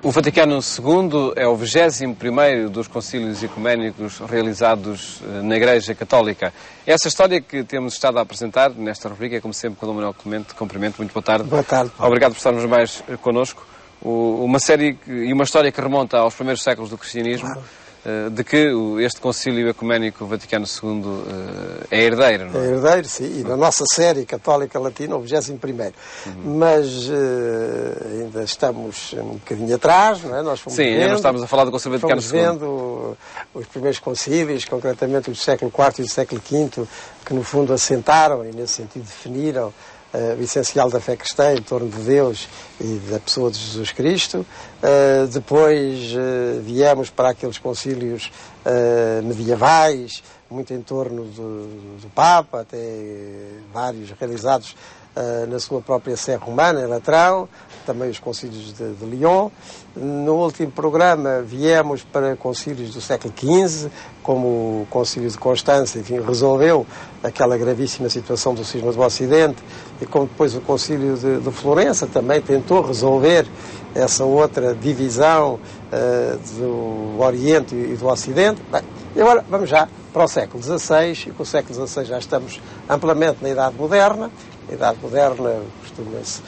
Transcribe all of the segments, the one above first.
O Vaticano II é o 21º dos concílios ecuménicos realizados na Igreja Católica. Essa história que temos estado a apresentar nesta rubrica, como sempre, com o Dom Manuel Clemente. Cumprimento, muito boa tarde. Boa tarde, Paulo. Obrigado por estarmos mais connosco. Uma série e uma história que remonta aos primeiros séculos do cristianismo, claro, de que este concílio ecuménico Vaticano II é herdeiro, não é? É herdeiro, sim, e na nossa série católica latina, o 21º. Mas ainda estamos um bocadinho atrás, não é? Nós fomos sim, ainda não estamos a falar do concílio Vaticano II. Fomos vendo os primeiros concílios, concretamente os do século IV e do século V, que no fundo assentaram e nesse sentido definiram o essencial da fé cristã em torno de Deus e da pessoa de Jesus Cristo. Depois viemos para aqueles concílios medievais, muito em torno do Papa, até vários realizados na sua própria Sé Romana, em Latrão, também os concílios de Lyon. No último programa viemos para concílios do século XV, como o concílio de Constança, enfim, resolveu aquela gravíssima situação do cisma do Ocidente, e como depois o concílio de Florença também tentou resolver essa outra divisão do Oriente e do Ocidente. Bem, e agora vamos já para o século XVI, e com o século XVI já estamos amplamente na Idade Moderna. A Idade Moderna costuma-se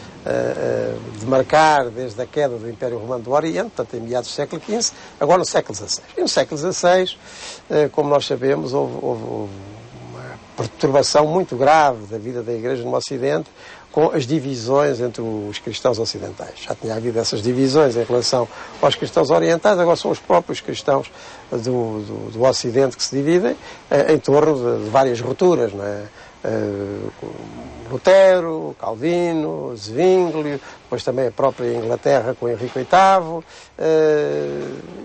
demarcar desde a queda do Império Romano do Oriente, portanto em meados do século XV, agora no século XVI. E no século XVI, como nós sabemos, houve uma perturbação muito grave da vida da Igreja no Ocidente, com as divisões entre os cristãos ocidentais. Já tinha havido essas divisões em relação aos cristãos orientais, agora são os próprios cristãos do Ocidente que se dividem em torno de várias rupturas, não é? Lutero, Calvino, Zwinglio, depois também a própria Inglaterra com Henrique VIII,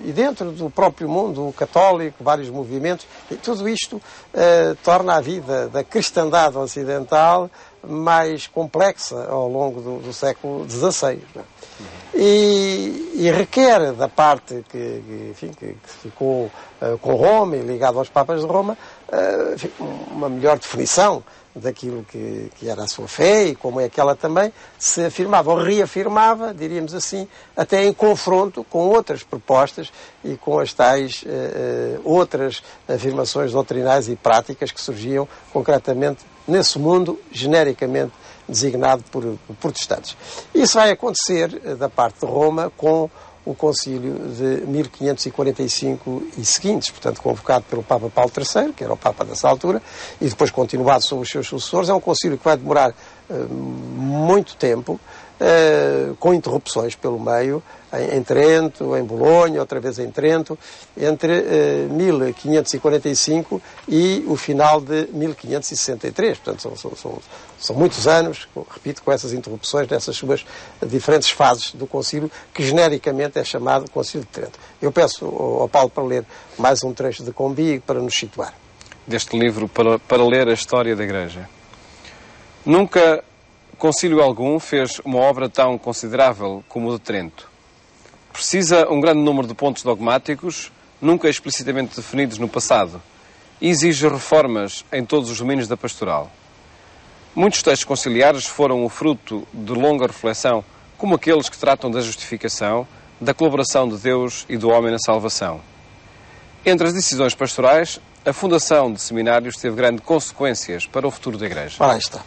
e dentro do próprio mundo católico, vários movimentos, e tudo isto torna a vida da cristandade ocidental mais complexa ao longo do século XVI. E requer da parte que ficou com Roma e ligado aos Papas de Roma, uma melhor definição daquilo que era a sua fé e como é que ela também se afirmava ou reafirmava, diríamos assim, até em confronto com outras propostas e com as tais outras afirmações doutrinais e práticas que surgiam concretamente nesse mundo genericamente designado por protestantes. Isso vai acontecer da parte de Roma com o concílio de 1545 e seguintes, portanto convocado pelo Papa Paulo III, que era o Papa dessa altura, e depois continuado sobre os seus sucessores. É um concílio que vai demorar muito tempo, com interrupções pelo meio, em Trento, em Bolonha, outra vez em Trento, entre 1545 e o final de 1563. Portanto, são muitos anos, repito, com essas interrupções nessas suas diferentes fases do concílio, que genericamente é chamado Concílio de Trento. Eu peço ao Paulo para ler mais um trecho de Combi para nos situar. Deste livro, para ler a história da Igreja. Nunca concílio algum fez uma obra tão considerável como o de Trento. Precisa um grande número de pontos dogmáticos, nunca explicitamente definidos no passado, e exige reformas em todos os domínios da pastoral. Muitos textos conciliares foram o fruto de longa reflexão, como aqueles que tratam da justificação, da colaboração de Deus e do homem na salvação. Entre as decisões pastorais, a fundação de seminários teve grandes consequências para o futuro da Igreja. Ora, aí está.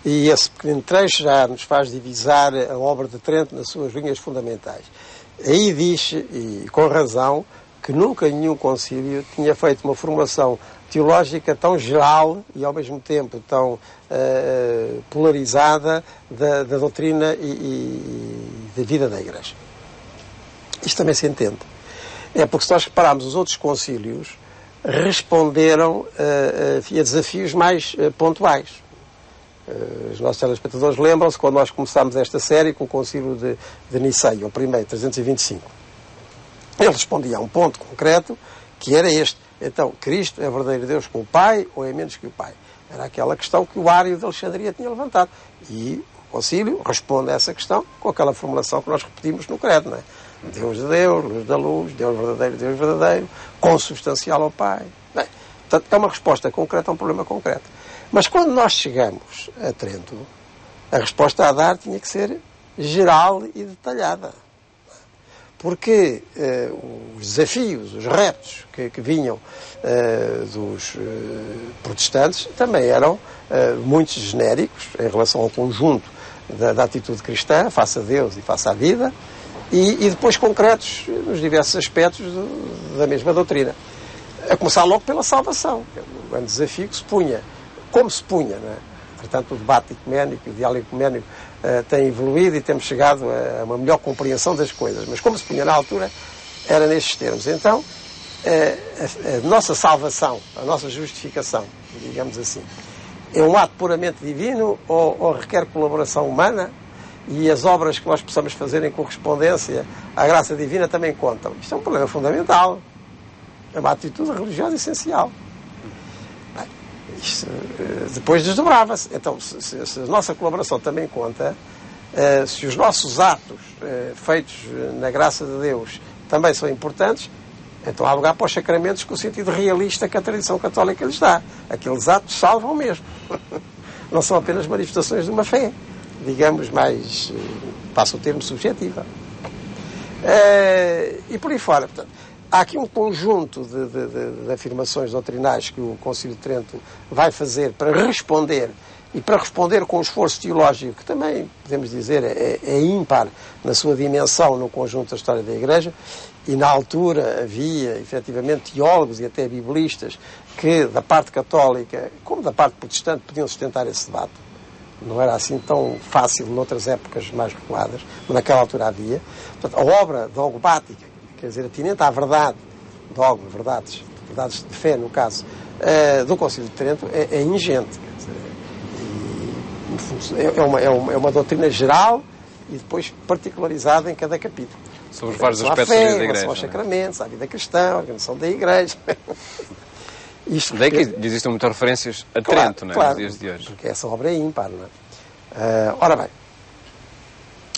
E esse pequeno trecho já nos faz divisar a obra de Trento nas suas linhas fundamentais. Aí diz, e com razão, que nunca nenhum concílio tinha feito uma formação teológica tão geral e ao mesmo tempo tão polarizada da doutrina e da vida da Igreja. Isto também se entende. É porque se nós repararmos, os outros concílios responderam a desafios mais pontuais. Os nossos telespectadores lembram-se quando nós começámos esta série com o concílio de Niceia, o primeiro, 325. Ele respondia a um ponto concreto, que era este. Então, Cristo é verdadeiro Deus com o Pai ou é menos que o Pai? Era aquela questão que o Ário de Alexandria tinha levantado. E o concílio responde a essa questão com aquela formulação que nós repetimos no credo, não é? Deus de Deus, luz da luz, Deus verdadeiro, consubstancial ao Pai. Bem, portanto, é uma resposta concreta a um problema concreto. Mas quando nós chegamos a Trento, a resposta a dar tinha que ser geral e detalhada. porque os desafios, os retos que vinham dos protestantes também eram muito genéricos em relação ao conjunto da atitude cristã, face a Deus e face à vida, e depois concretos nos diversos aspectos da mesma doutrina. A começar logo pela salvação, que é um grande desafio que se punha, como se punha, não é? Portanto, o debate ecuménico, o diálogo ecuménico tem evoluído e temos chegado a uma melhor compreensão das coisas, mas como se punha na altura, era nestes termos. Então, a nossa salvação, a nossa justificação, digamos assim, é um ato puramente divino ou requer colaboração humana? E as obras que nós possamos fazer em correspondência à graça divina também contam. Isto é um problema fundamental. É uma atitude religiosa essencial. Bem, isto depois desdobrava-se. Então, se a nossa colaboração também conta, se os nossos atos feitos na graça de Deus também são importantes, então há lugar para os sacramentos com o sentido realista que a tradição católica lhes dá. Aqueles atos salvam mesmo. Não são apenas manifestações de uma fé, digamos, mais, passa o termo, subjetiva. E por aí fora. Portanto, há aqui um conjunto de afirmações doutrinais que o Concílio de Trento vai fazer para responder, e para responder com um esforço teológico que também, podemos dizer, é ímpar na sua dimensão no conjunto da história da Igreja, e na altura havia, efetivamente, teólogos e até biblistas que, da parte católica, como da parte protestante, podiam sustentar esse debate. Não era assim tão fácil noutras épocas mais reguladas, mas naquela altura havia. Portanto, a obra dogmática, quer dizer, atinente à verdade, dogma, verdades de fé, no caso, do Concílio de Trento, é ingente. Quer dizer, é uma doutrina geral e depois particularizada em cada capítulo. Sobre vários aspectos da vida da Igreja. Aos sacramentos, à vida cristã, à organização da Igreja. Isto daí que existem muitas referências a Trento, não é? Claro, nos dias de hoje. Porque essa obra é ímpar, não é? Ora bem,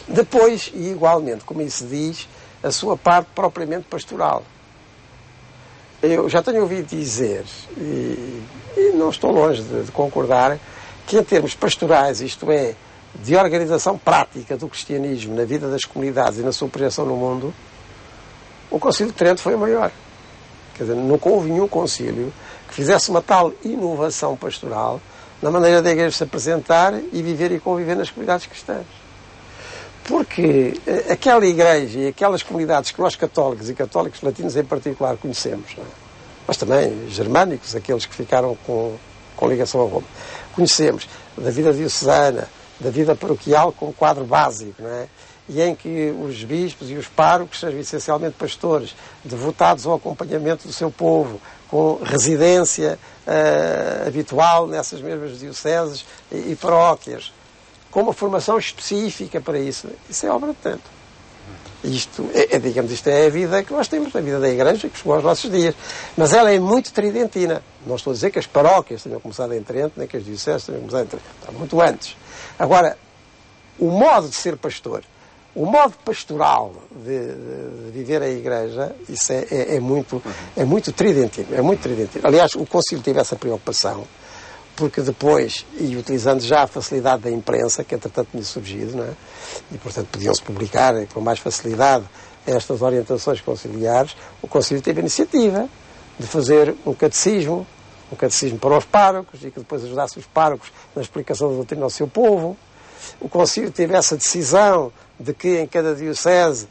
depois, e igualmente, como isso diz, a sua parte propriamente pastoral. Eu já tenho ouvido dizer, e não estou longe de concordar, que em termos pastorais, isto é, de organização prática do cristianismo na vida das comunidades e na sua projeção no mundo, o Concílio de Trento foi o maior. Quer dizer, nunca houve nenhum concílio que fizesse uma tal inovação pastoral na maneira da Igreja se apresentar e viver e conviver nas comunidades cristãs. Porque aquela Igreja e aquelas comunidades que nós católicos e católicos latinos em particular conhecemos, não é? Mas também germânicos, aqueles que ficaram com ligação a Roma, conhecemos da vida diocesana, da vida paroquial com quadro básico, não é? E em que os bispos e os párocos são essencialmente pastores, devotados ao acompanhamento do seu povo, com residência habitual nessas mesmas dioceses e paróquias, com uma formação específica para isso. Isso é obra de Trento. Isto é a vida que nós temos, a vida da Igreja, que chegou aos nossos dias. Mas ela é muito tridentina. Não estou a dizer que as paróquias tenham começado em Trento, nem que as dioceses tenham começado em Trento. Está muito antes. Agora, o modo de ser pastor, o modo pastoral de viver a Igreja, isso é muito tridentino. É muito tridentino. Aliás, o Concílio teve essa preocupação, porque depois, e utilizando já a facilidade da imprensa, que entretanto tinha surgido, não é? E portanto podiam-se publicar com mais facilidade estas orientações conciliares, o Concílio teve a iniciativa de fazer um catecismo para os párocos e que depois ajudasse os párocos na explicação da doutrina ao seu povo. O Concílio teve essa decisão de que em cada diocese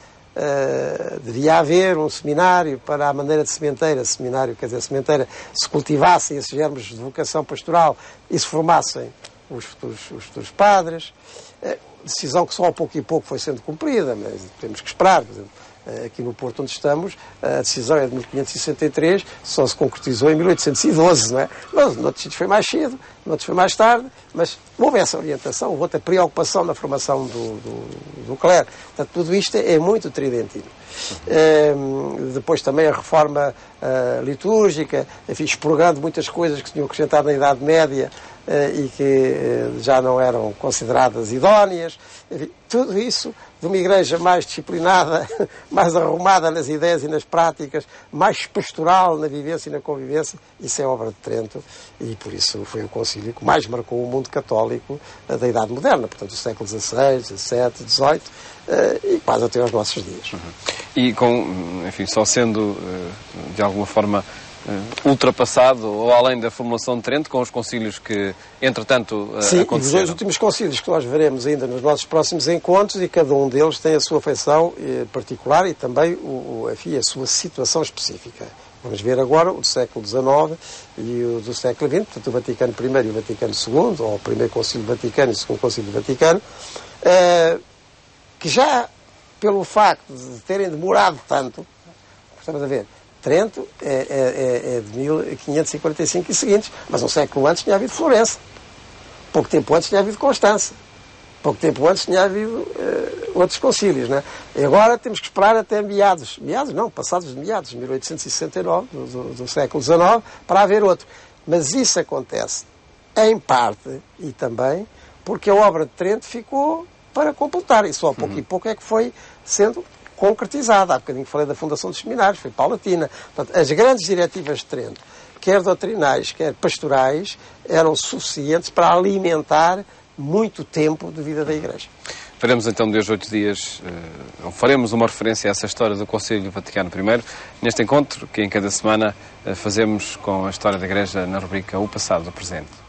devia haver um seminário para a maneira de sementeira, sementeira, se cultivassem esses germes de vocação pastoral e se formassem os futuros padres. Decisão que só a pouco e pouco foi sendo cumprida, mas temos que esperar. Por exemplo, aqui no Porto onde estamos, a decisão é de 1563, só se concretizou em 1812, não é? Mas noutros sítios foi mais cedo, noutros foi mais tarde, mas houve essa orientação, houve outra preocupação na formação do clero. Portanto, tudo isto é muito tridentino. Depois também a reforma litúrgica, enfim, expurgando muitas coisas que se tinham acrescentado na Idade Média e que já não eram consideradas idóneas. Enfim, tudo isso de uma igreja mais disciplinada, mais arrumada nas ideias e nas práticas, mais pastoral na vivência e na convivência, isso é obra de Trento, e por isso foi o concílio que mais marcou o mundo católico da Idade Moderna, portanto, do século XVI, XVII, XVIII, e quase até aos nossos dias. E enfim, só sendo, de alguma forma, ultrapassado ou além da formulação de Trento, com os concílios que, entretanto, sim, aconteceram. Os dois últimos concílios que nós veremos ainda nos nossos próximos encontros, e cada um deles tem a sua feição particular e também enfim, a sua situação específica. Vamos ver agora o do século XIX e o do século XX, portanto o Vaticano I e o Vaticano II, ou o primeiro Concílio Vaticano e o segundo Concílio Vaticano, que já, pelo facto de terem demorado tanto, estamos a ver, Trento é de 1545 e seguintes, mas um século antes tinha havido Florença. Pouco tempo antes tinha havido Constança. Pouco tempo antes tinha havido outros concílios, né? E agora temos que esperar até passados de meados, 1869, do século XIX, para haver outro. Mas isso acontece, em parte, e também, porque a obra de Trento ficou para completar, e só a pouco e pouco é que foi sendo concretizada. Há bocadinho falei da fundação dos seminários, foi paulatina. Portanto, as grandes diretivas de Trento, quer doutrinais, quer pastorais, eram suficientes para alimentar muito tempo de vida da Igreja. Faremos então de hoje 8 dias, faremos uma referência a essa história do Concílio Vaticano I, neste encontro que em cada semana fazemos com a história da Igreja na rubrica O Passado, o Presente.